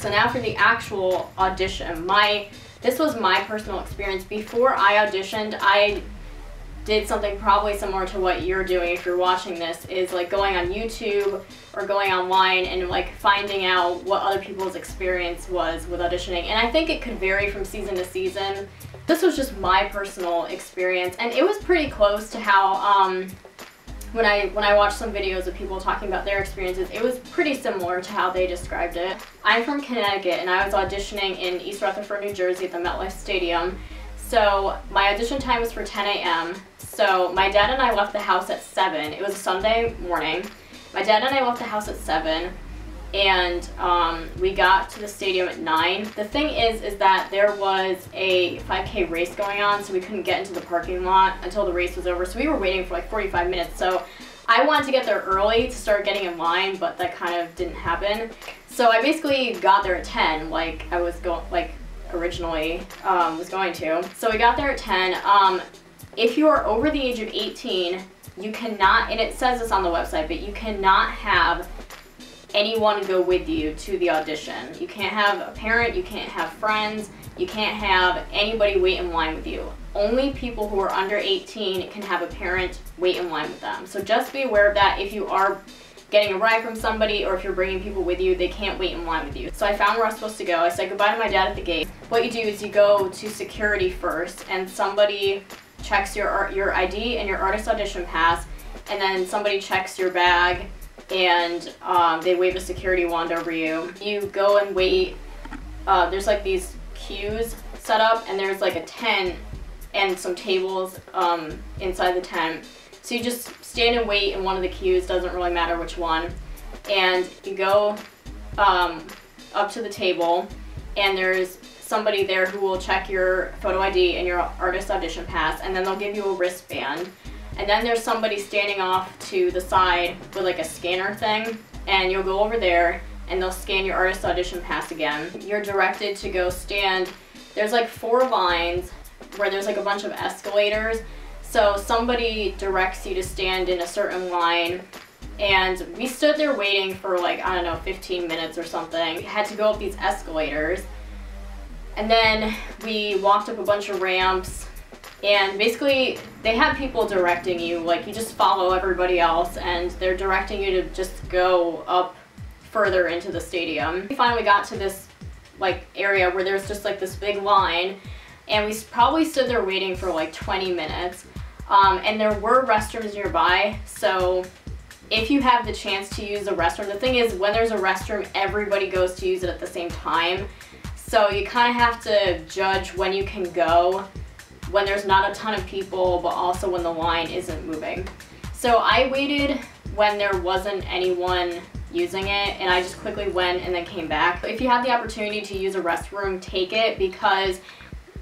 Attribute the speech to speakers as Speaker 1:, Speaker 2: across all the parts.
Speaker 1: So now for the actual audition. This was my personal experience. Before I auditioned, I did something probably similar to what you're doing if you're watching this, is like going on YouTube or going online and like finding out what other people's experience was with auditioning. And I think it could vary from season to season. This was just my personal experience, and it was pretty close to how when I watched some videos of people talking about their experiences, it was pretty similar to how they described it. I'm from Connecticut, and I was auditioning in East Rutherford, New Jersey at the MetLife Stadium. So my audition time was for 10 a.m. So my dad and I left the house at 7. It was a Sunday morning. My dad and I left the house at 7, and we got to the stadium at 9. The thing is that there was a 5K race going on, so we couldn't get into the parking lot until the race was over. So we were waiting for like 45 minutes. So I wanted to get there early to start getting in line, but that kind of didn't happen. So I basically got there at 10, like I was originally was going to. So we got there at 10. If you are over the age of 18, you cannot, and it says this on the website, but you cannot have anyone go with you to the audition. You can't have a parent, you can't have friends, you can't have anybody wait in line with you. Only people who are under 18 can have a parent wait in line with them. So just be aware of that. If you are getting a ride from somebody or if you're bringing people with you, they can't wait in line with you. So I found where I was supposed to go. I said goodbye to my dad at the gate. What you do is you go to security first, and somebody checks your ID and your artist audition pass, and then somebody checks your bag, and they wave a security wand over you. You go and wait. There's like these queues set up, and there's like a tent and some tables inside the tent. So you just stand and wait in one of the queues, doesn't really matter which one. And you go up to the table, and there's somebody there who will check your photo ID and your artist audition pass, and then they'll give you a wristband. And then there's somebody standing off to the side with like a scanner thing, and you'll go over there and they'll scan your artist audition pass again. You're directed to go stand. There's like 4 lines where there's like a bunch of escalators. So somebody directs you to stand in a certain line, and we stood there waiting for like, I don't know, 15 minutes or something. We had to go up these escalators, and then we walked up a bunch of ramps. And basically, they have people directing you, like you just follow everybody else, and they're directing you to just go up further into the stadium. We finally got to this like area where there's just like this big line, and we probably stood there waiting for like 20 minutes. And there were restrooms nearby, so if you have the chance to use the restroom, the thing is when there's a restroom, everybody goes to use it at the same time. So you kind of have to judge when you can go, when there's not a ton of people, but also when the line isn't moving. So I waited when there wasn't anyone using it, and I just quickly went and then came back. If you have the opportunity to use a restroom, take it, because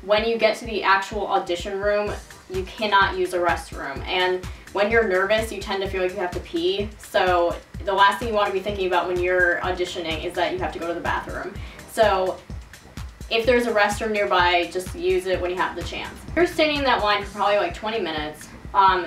Speaker 1: when you get to the actual audition room, you cannot use a restroom. And when you're nervous, you tend to feel like you have to pee. So the last thing you want to be thinking about when you're auditioning is that you have to go to the bathroom. So if there's a restroom nearby, just use it when you have the chance. You're standing in that line for probably like 20 minutes.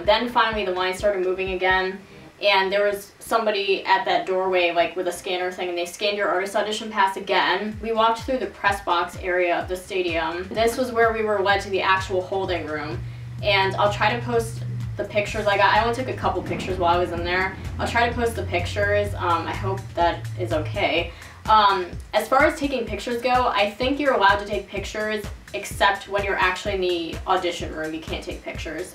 Speaker 1: Then finally the line started moving again, and there was somebody at that doorway like with a scanner thing, and they scanned your artist audition pass again. We walked through the press box area of the stadium. This was where we were led to the actual holding room, and I'll try to post the pictures I got. I only took a couple pictures while I was in there. I'll try to post the pictures. I hope that is okay. As far as taking pictures go, I think you're allowed to take pictures except when you're actually in the audition room. You can't take pictures.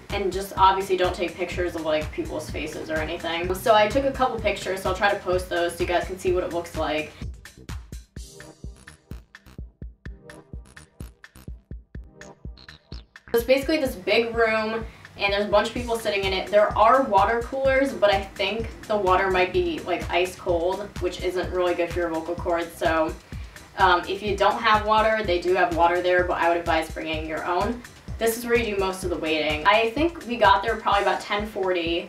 Speaker 1: And just obviously don't take pictures of like people's faces or anything. So I took a couple pictures, so I'll try to post those so you guys can see what it looks like. It's basically this big room, and there's a bunch of people sitting in it. There are water coolers, but I think the water might be like ice cold, which isn't really good for your vocal cords. So if you don't have water, they do have water there, but I would advise bringing your own. This is where you do most of the waiting. I think we got there probably about 10:40,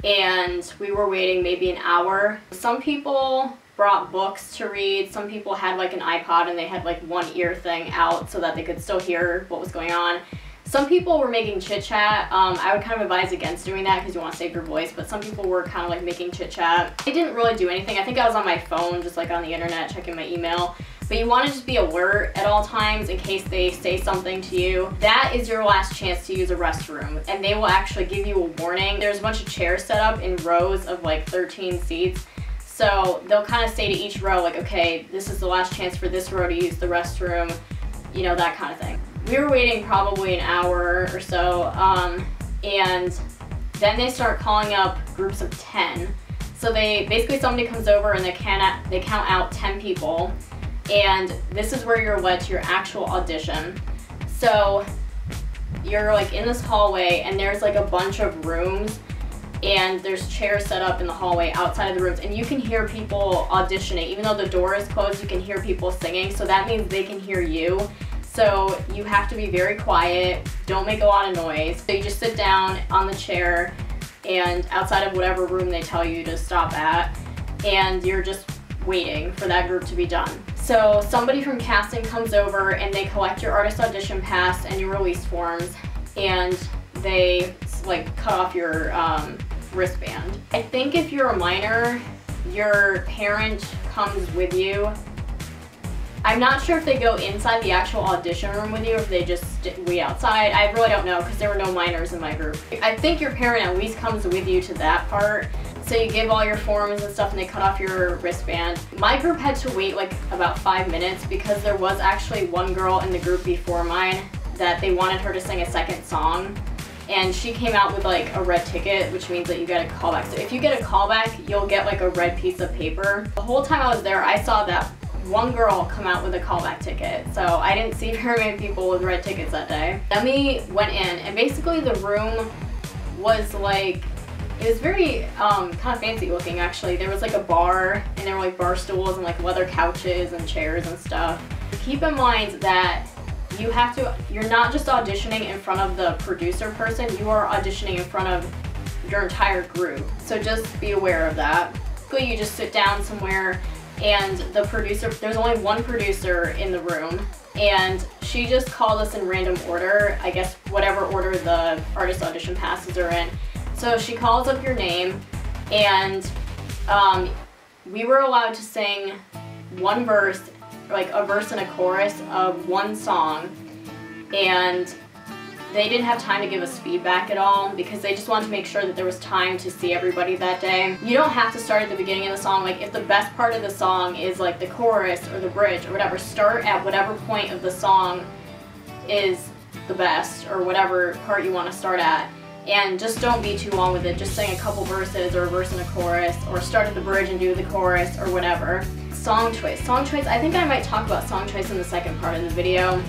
Speaker 1: and we were waiting maybe an hour. Some people brought books to read. Some people had like an iPod, and they had like one ear thing out so that they could still hear what was going on. Some people were making chit chat. I would kind of advise against doing that because you want to save your voice, but some people were kind of like making chit chat. I didn't really do anything. I think I was on my phone, just like on the internet, checking my email. But you want to just be alert at all times in case they say something to you. That is your last chance to use a restroom, and they will actually give you a warning. There's a bunch of chairs set up in rows of like 13 seats. So they'll kind of say to each row, like, okay, this is the last chance for this row to use the restroom, you know, that kind of thing. We were waiting probably an hour or so, and then they start calling up groups of 10. So basically somebody comes over and they count out 10 people, and this is where you're led to your actual audition. So you're like in this hallway, and there's like a bunch of rooms, and there's chairs set up in the hallway outside of the rooms, and you can hear people auditioning. Even though the door is closed, you can hear people singing, so that means they can hear you. So you have to be very quiet, don't make a lot of noise. So you just sit down on the chair and outside of whatever room they tell you to stop at, and you're just waiting for that group to be done. So somebody from casting comes over and they collect your artist audition pass and your release forms, and they like cut off your wristband. I think if you're a minor, your parent comes with you. I'm not sure if they go inside the actual audition room with you or if they just wait outside. I really don't know because there were no minors in my group. I think your parent at least comes with you to that part. So you give all your forms and stuff and they cut off your wristband. My group had to wait like about 5 minutes because there was actually one girl in the group before mine that they wanted her to sing a second song. And she came out with like a red ticket, which means that you get a callback. So if you get a callback, you'll get like a red piece of paper. The whole time I was there, I saw that one girl come out with a callback ticket. So I didn't see very many people with red tickets that day. Then we went in, and basically the room was like, it was very kind of fancy looking actually. There was like a bar, and there were like bar stools and like leather couches and chairs and stuff. Keep in mind that you're not just auditioning in front of the producer person, you are auditioning in front of your entire group. So just be aware of that. Basically you just sit down somewhere, and the producer, there's only one producer in the room, and she just called us in random order, I guess whatever order the artist audition passes are in. So she calls up your name, and we were allowed to sing one verse, like a verse and a chorus of one song, and they didn't have time to give us feedback at all because they just wanted to make sure that there was time to see everybody that day. You don't have to start at the beginning of the song. Like if the best part of the song is like the chorus or the bridge or whatever, start at whatever point of the song is the best or whatever part you want to start at. And just don't be too long with it. Just sing a couple verses or a verse and a chorus, or start at the bridge and do the chorus or whatever. Song choice. Song choice, I think I might talk about song choice in the second part of the video,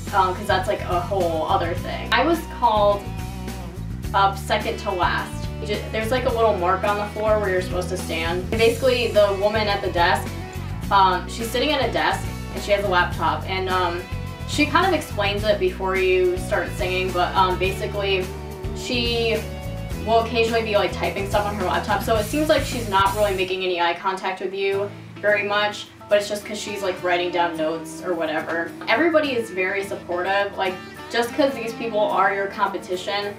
Speaker 1: because that's like a whole other thing. I was called up second to last. There's like a little mark on the floor where you're supposed to stand. And basically the woman at the desk, she's sitting at a desk and she has a laptop, and she kind of explains it before you start singing, but basically she will occasionally be like typing stuff on her laptop, so it seems like she's not really making any eye contact with you very much, but it's just because she's like writing down notes or whatever. Everybody is very supportive. Like just because these people are your competition,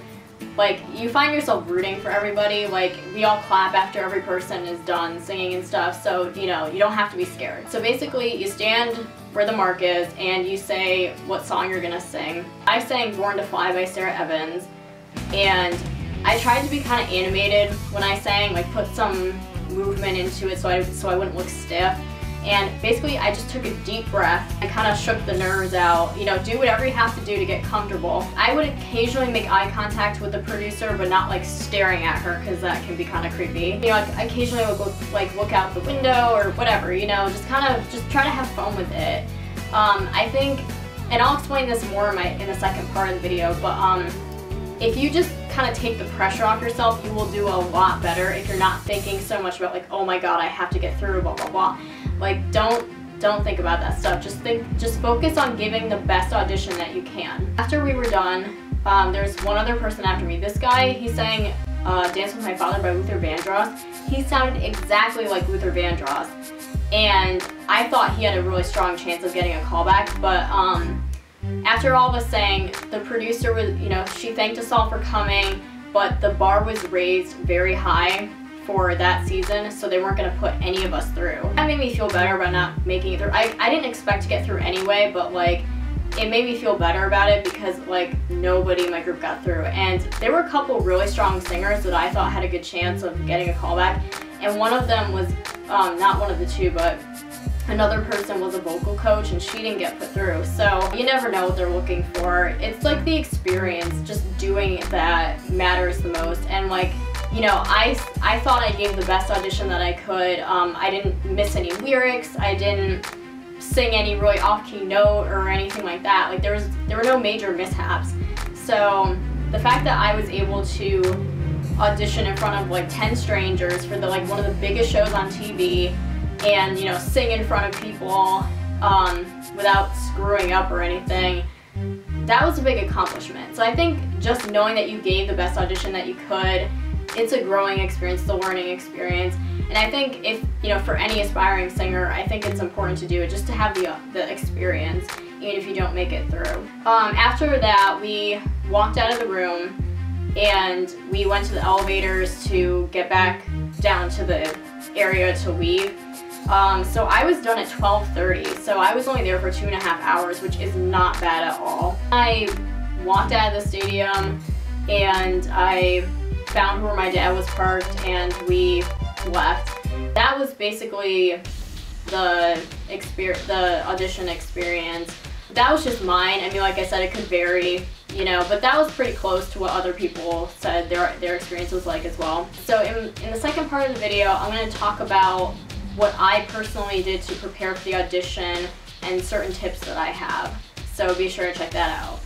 Speaker 1: like you find yourself rooting for everybody. Like we all clap after every person is done singing and stuff, so you know, you don't have to be scared. So basically you stand where the mark is and you say what song you're gonna sing. I sang Born to Fly by Sarah Evans, and I tried to be kind of animated when I sang, like put some movement into it so I wouldn't look stiff. And basically I just took a deep breath and kind of shook the nerves out. You know, do whatever you have to do to get comfortable. I would occasionally make eye contact with the producer, but not like staring at her, because that can be kind of creepy. You know, I occasionally would look out the window or whatever, you know, just try to have fun with it. I think, and I'll explain this more in the second part of the video, but if you just kind of take the pressure off yourself, you will do a lot better if you're not thinking so much about like, oh my god, I have to get through, blah blah blah. Like don't think about that stuff. Just focus on giving the best audition that you can. After we were done, there's one other person after me. This guy, he sang Dance With My Father by Luther Vandross. He sounded exactly like Luther Vandross, and I thought he had a really strong chance of getting a callback, but after all of us sang, the producer was, you know, she thanked us all for coming, but the bar was raised very high for that season, so they weren't going to put any of us through. That made me feel better about not making it through. I didn't expect to get through anyway, but like, it made me feel better about it because like nobody in my group got through. And there were a couple really strong singers that I thought had a good chance of getting a callback, and one of them was, not one of the two, but another person was a vocal coach, and she didn't get put through. So you never know what they're looking for. It's like the experience, just doing that matters the most. And like, you know, I thought I gave the best audition that I could. I didn't miss any lyrics. I didn't sing any really off-key note or anything like that. Like there were no major mishaps. So the fact that I was able to audition in front of like 10 strangers for the one of the biggest shows on TV, and you know, sing in front of people without screwing up or anything, that was a big accomplishment. So I think just knowing that you gave the best audition that you could, it's a growing experience, the learning experience. And I think if, you know, for any aspiring singer, I think it's important to do it just to have the experience, even if you don't make it through. After that, we walked out of the room and we went to the elevators to get back down to the area to leave. So I was done at 12:30, so I was only there for 2.5 hours, which is not bad at all. I walked out of the stadium and I found where my dad was parked and we left. That was basically the audition experience. That was just mine. I mean, like I said, it could vary, you know, but that was pretty close to what other people said their experience was like as well. So in the second part of the video, I'm going to talk about what I personally did to prepare for the audition and certain tips that I have. So be sure to check that out.